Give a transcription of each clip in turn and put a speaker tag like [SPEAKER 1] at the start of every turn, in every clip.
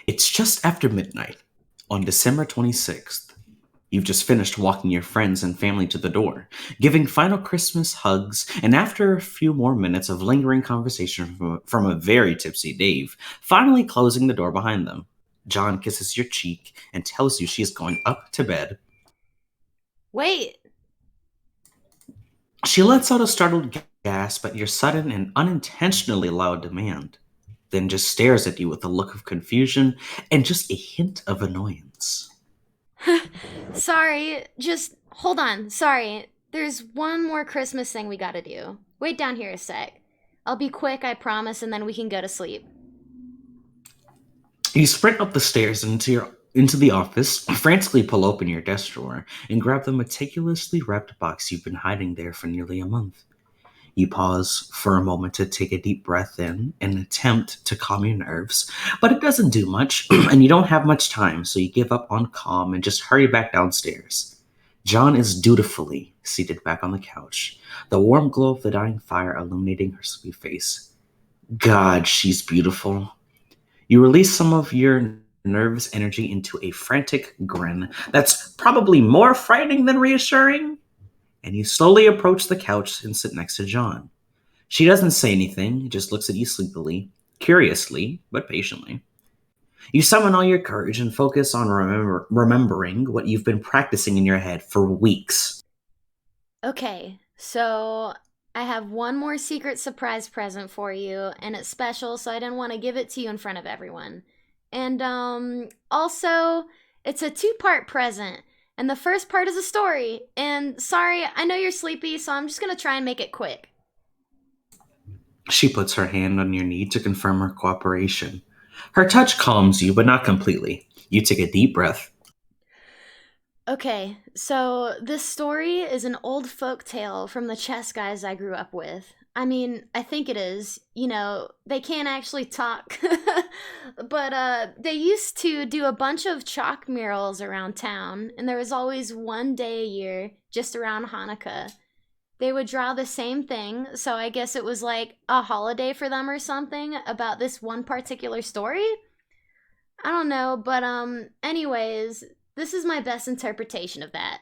[SPEAKER 1] It's just after midnight on December 26th. You've just finished walking your friends and family to the door, giving final Christmas hugs, and after a few more minutes of lingering conversation from a very tipsy Dave, finally closing the door behind them. John kisses your cheek and tells you she is going up to bed.
[SPEAKER 2] Wait,
[SPEAKER 1] She lets out a startled gasp at your sudden and unintentionally loud demand, then just stares at you with a look of confusion and just a hint of annoyance.
[SPEAKER 2] sorry, just hold on. Sorry, there's one more Christmas thing we gotta do. Wait down here a sec. I'll be quick, I promise, and then we can go to sleep.
[SPEAKER 1] You sprint up the stairs into the office, frantically pull open your desk drawer, and grab the meticulously wrapped box you've been hiding there for nearly a month. You pause for a moment to take a deep breath in and attempt to calm your nerves, but it doesn't do much, and you don't have much time, so you give up on calm and just hurry back downstairs. John is dutifully seated back on the couch, the warm glow of the dying fire illuminating her sweet face. God, she's beautiful. You release some of your nervous energy into a frantic grin that's probably more frightening than reassuring, and you slowly approach the couch and sit next to John. She doesn't say anything, just looks at you sleepily, curiously, but patiently. You summon all your courage and focus on remembering what you've been practicing in your head for weeks.
[SPEAKER 2] Okay, so I have one more secret surprise present for you, and it's special, so I didn't want to give it to you in front of everyone. And, also, it's a two-part present. And the first part is a story. And sorry, I know you're sleepy, so I'm just gonna try and make it quick.
[SPEAKER 1] She puts her hand on your knee to confirm her cooperation. Her touch calms you, but not completely. You take a deep breath.
[SPEAKER 2] Okay, so this story is an old folk tale from the chess guys I grew up with. I mean, I think it is. You know, they can't actually talk. But they used to do a bunch of chalk murals around town, and there was always one day a year just around Hanukkah. They would draw the same thing, so I guess it was like a holiday for them or something about this one particular story. I don't know, but anyways, this is my best interpretation of that.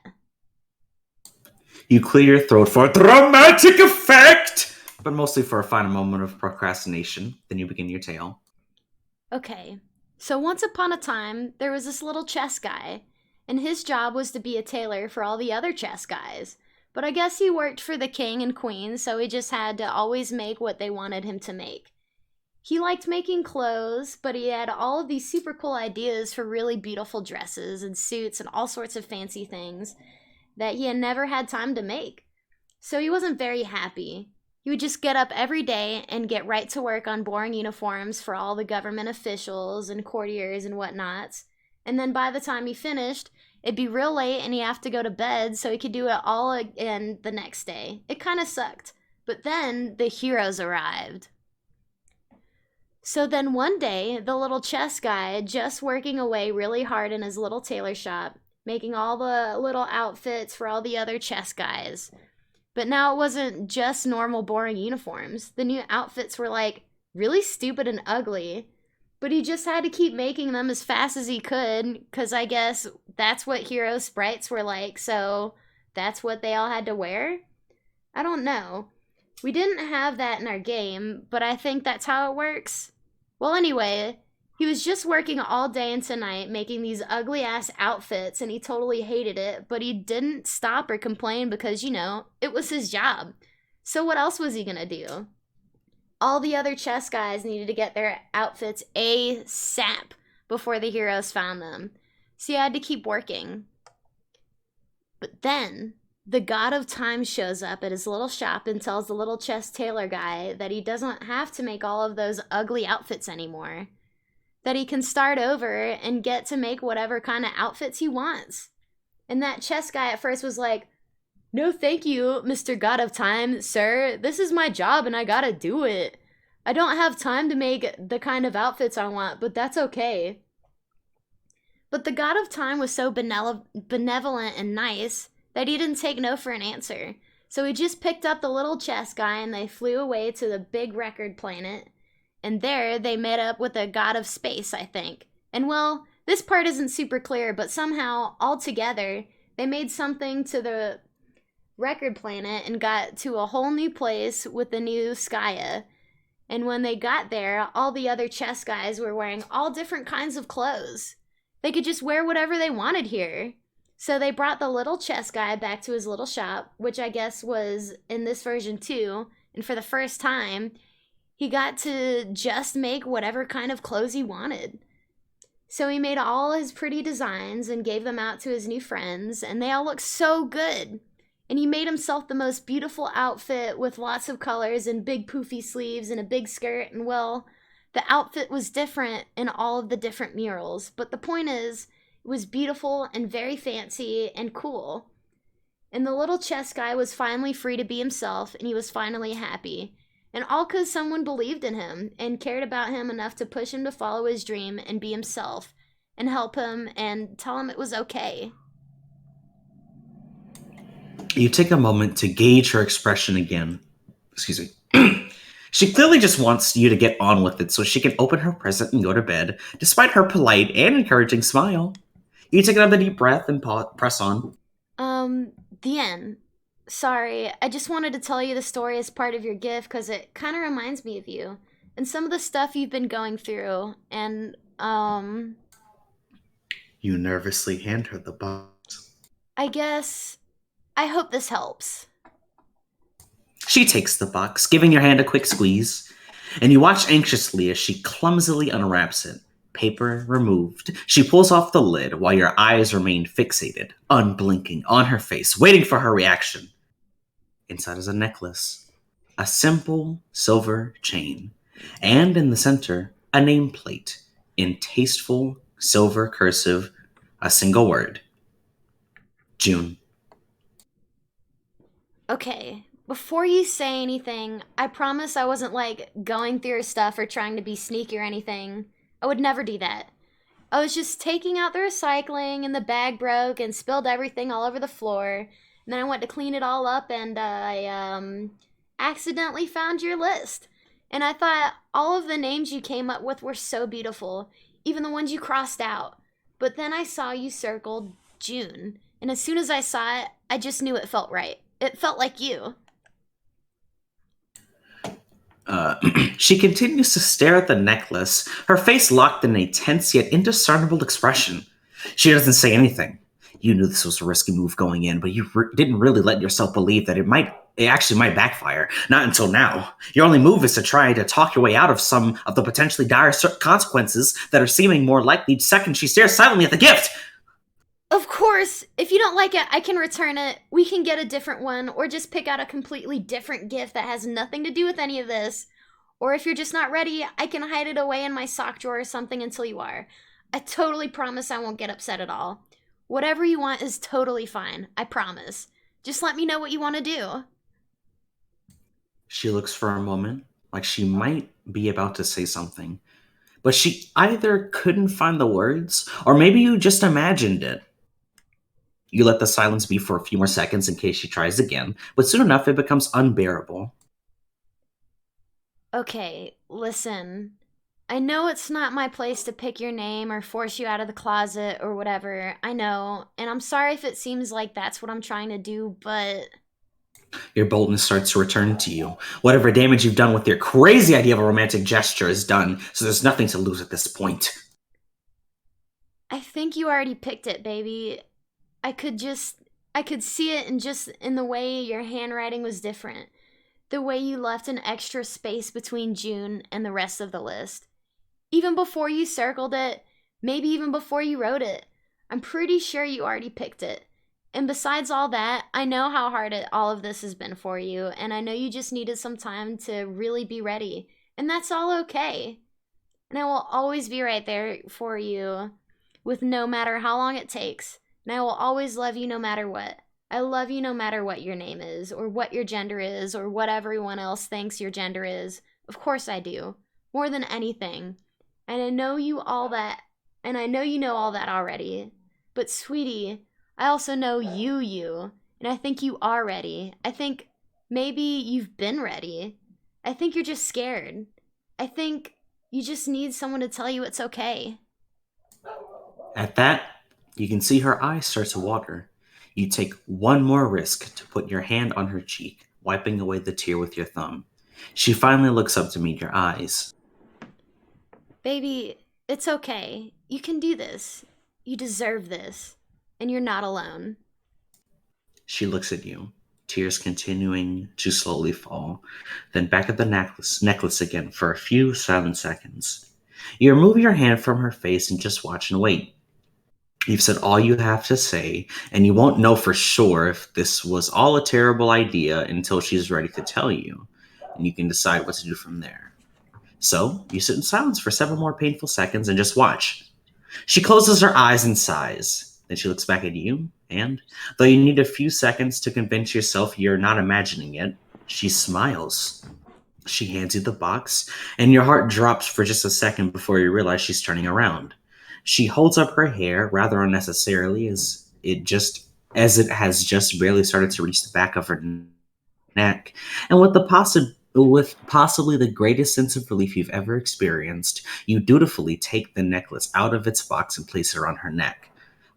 [SPEAKER 1] You clear your throat for dramatic effect, but mostly for a final moment of procrastination. Then you begin your tale.
[SPEAKER 2] Okay. So once upon a time, there was this little chess guy, and his job was to be a tailor for all the other chess guys. But I guess he worked for the king and queen, so he just had to always make what they wanted him to make. He liked making clothes, but he had all of these super cool ideas for really beautiful dresses and suits and all sorts of fancy things that he had never had time to make. So he wasn't very happy. He would just get up every day and get right to work on boring uniforms for all the government officials and courtiers and whatnots. And then by the time he finished, it'd be real late and he'd have to go to bed so he could do it all again the next day. It kind of sucked. But then the heroes arrived. So then one day, the little chess guy, just working away really hard in his little tailor shop, making all the little outfits for all the other chess guys. But now it wasn't just normal, boring uniforms. The new outfits were like really stupid and ugly. But he just had to keep making them as fast as he could, because I guess that's what hero sprites were like, so that's what they all had to wear? I don't know. We didn't have that in our game, but I think that's how it works. Well, anyway, he was just working all day and tonight making these ugly ass outfits and he totally hated it, but he didn't stop or complain because, it was his job. So what else was he gonna do? All the other chess guys needed to get their outfits ASAP before the heroes found them. So he had to keep working. But then the god of time shows up at his little shop and tells the little chess tailor guy that he doesn't have to make all of those ugly outfits anymore. That he can start over and get to make whatever kind of outfits he wants. And that chess guy at first was like, "No, thank you, Mr. God of Time, sir. This is my job and I gotta do it. I don't have time to make the kind of outfits I want, but that's okay." But the God of Time was so benevolent and nice that he didn't take no for an answer. So he just picked up the little chess guy and they flew away to the big record planet. And there they met up with a god of space, I think. And well, this part isn't super clear, but somehow, all together, they made something to the record planet and got to a whole new place with the new Skya. And when they got there, all the other chess guys were wearing all different kinds of clothes. They could just wear whatever they wanted here. So they brought the little chess guy back to his little shop, which I guess was in this version too. And for the first time, he got to just make whatever kind of clothes he wanted. So he made all his pretty designs and gave them out to his new friends, and they all looked so good. And he made himself the most beautiful outfit with lots of colors and big poofy sleeves and a big skirt. And well, the outfit was different in all of the different murals. But the point is, it was beautiful and very fancy and cool. And the little chess guy was finally free to be himself, and he was finally happy. And all because someone believed in him and cared about him enough to push him to follow his dream and be himself and help him and tell him it was okay.
[SPEAKER 1] You take a moment to gauge her expression again. Excuse me. She clearly just wants you to get on with it so she can open her present and go to bed, despite her polite and encouraging smile. You take another deep breath and press on.
[SPEAKER 2] The end. Sorry, I just wanted to tell you the story as part of your gift because it kind of reminds me of you and some of the stuff you've been going through. And,
[SPEAKER 1] You nervously hand her the box.
[SPEAKER 2] I guess I hope this helps.
[SPEAKER 1] She takes the box, giving your hand a quick squeeze, and you watch anxiously as she clumsily unwraps it. Paper removed. She pulls off the lid while your eyes remain fixated, unblinking, on her face, waiting for her reaction. Inside is a necklace, a simple silver chain, and in the center, a nameplate in tasteful silver cursive, a single word: June.
[SPEAKER 2] Okay, before you say anything, I promise I wasn't like going through your stuff or trying to be sneaky or anything. I would never do that. I was just taking out the recycling and the bag broke and spilled everything all over the floor. And then I went to clean it all up and I accidentally found your list. And I thought all of the names you came up with were so beautiful, even the ones you crossed out. But then I saw you circled June. And as soon as I saw it, I just knew it felt right. It felt like you.
[SPEAKER 1] She continues to stare at the necklace, her face locked in a tense yet indiscernible expression. She doesn't say anything. You knew this was a risky move going in, but you didn't really let yourself believe that it actually might backfire. Not until now. Your only move is to try to talk your way out of some of the potentially dire consequences that are seeming more likely the second she stares silently at the gift.
[SPEAKER 2] Of course, if you don't like it, I can return it. We can get a different one, or just pick out a completely different gift that has nothing to do with any of this. Or if you're just not ready, I can hide it away in my sock drawer or something until you are. I totally promise I won't get upset at all. Whatever you want is totally fine, I promise. Just let me know what you want to do.
[SPEAKER 1] She looks for a moment, like she might be about to say something. But she either couldn't find the words, or maybe you just imagined it. You let the silence be for a few more seconds in case she tries again, but soon enough it becomes unbearable.
[SPEAKER 2] Okay, listen. I know it's not my place to pick your name or force you out of the closet or whatever. I know, and I'm sorry if it seems like that's what I'm trying to do, but
[SPEAKER 1] Your boldness starts to return to you. Whatever damage you've done with your crazy idea of a romantic gesture is done, so there's nothing to lose at this point.
[SPEAKER 2] I think you already picked it, baby. I could see it in the way your handwriting was different. The way you left an extra space between June and the rest of the list. Even before you circled it, maybe even before you wrote it. I'm pretty sure you already picked it. And besides all that, I know how hard all of this has been for you, and I know you just needed some time to really be ready. And that's all okay. And I will always be right there for you, with no matter how long it takes. And I will always love you no matter what. I love you no matter what your name is, or what your gender is, or what everyone else thinks your gender is. Of course I do. More than anything. And I know you all that, and I know you know all that already. But sweetie, I also know you, and I think you are ready. I think maybe you've been ready. I think you're just scared. I think You just need someone to tell you it's okay.
[SPEAKER 1] At that, you can see her eyes start to water. You take one more risk to put your hand on her cheek, wiping away the tear with your thumb. She finally looks up to meet your eyes.
[SPEAKER 2] Baby, it's okay. You can do this. You deserve this. And you're not alone.
[SPEAKER 1] She looks at you, tears continuing to slowly fall, then back at the necklace again for a few silent seconds. You remove your hand from her face and just watch and wait. You've said all you have to say, and you won't know for sure if this was all a terrible idea until she's ready to tell you, and you can decide what to do from there. So, you sit in silence for several more painful seconds and just watch. She closes her eyes and sighs. Then she looks back at you, and, though you need a few seconds to convince yourself you're not imagining it, she smiles. She hands you the box, and your heart drops for just a second before you realize she's turning around. She holds up her hair rather unnecessarily as it has just barely started to reach the back of her neck, and with possibly the greatest sense of relief you've ever experienced, you dutifully take the necklace out of its box and place it on her neck.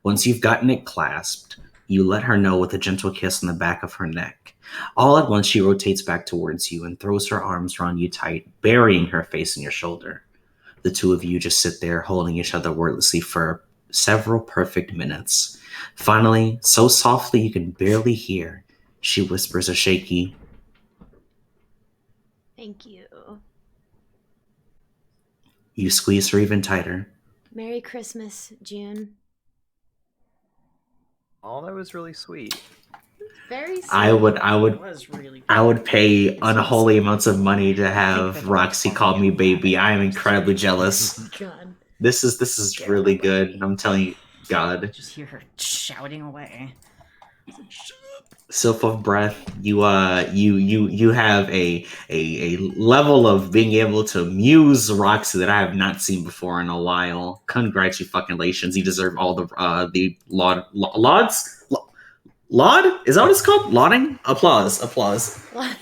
[SPEAKER 1] Once you've gotten it clasped, you let her know with a gentle kiss on the back of her neck. All at once, she rotates back towards you and throws her arms around you tight, burying her face in your shoulder. The two of you just sit there holding each other wordlessly for several perfect minutes. Finally, so softly you can barely hear, she whispers a shaky,
[SPEAKER 2] Thank you.
[SPEAKER 1] you squeeze her even tighter.
[SPEAKER 2] Merry Christmas, June.
[SPEAKER 3] Oh, that was really sweet.
[SPEAKER 2] Very sweet.
[SPEAKER 1] I would I would
[SPEAKER 4] It was really
[SPEAKER 1] I would pay
[SPEAKER 4] It's
[SPEAKER 1] unholy
[SPEAKER 4] insane.
[SPEAKER 1] amounts of money to
[SPEAKER 4] I think
[SPEAKER 1] have
[SPEAKER 4] that
[SPEAKER 1] Roxy
[SPEAKER 4] that's
[SPEAKER 1] call me
[SPEAKER 4] funny.
[SPEAKER 1] baby. I am incredibly jealous.
[SPEAKER 2] God.
[SPEAKER 1] This is really good. I'm telling you, God.
[SPEAKER 4] Just hear her shouting away. Shut up.
[SPEAKER 1] Sip of breath. You have a level of being able to muse Roxy that I have not seen before in a while. Congratulations. You deserve all the lauds. Laud? Is that what it's called? Lauding? Applause. I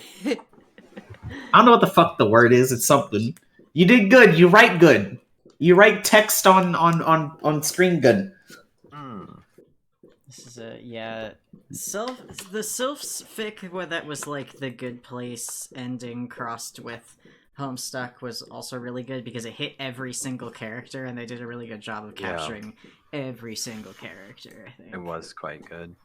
[SPEAKER 1] don't know what the fuck the word is. It's something. You did good. You write good. You write text on screen good.
[SPEAKER 4] This is the Sylph's fic where that was like the good place ending crossed with Homestuck was also really good because it hit every single character and they did a really good job of
[SPEAKER 3] Yeah.
[SPEAKER 4] capturing every single character, I think.
[SPEAKER 3] It was quite good.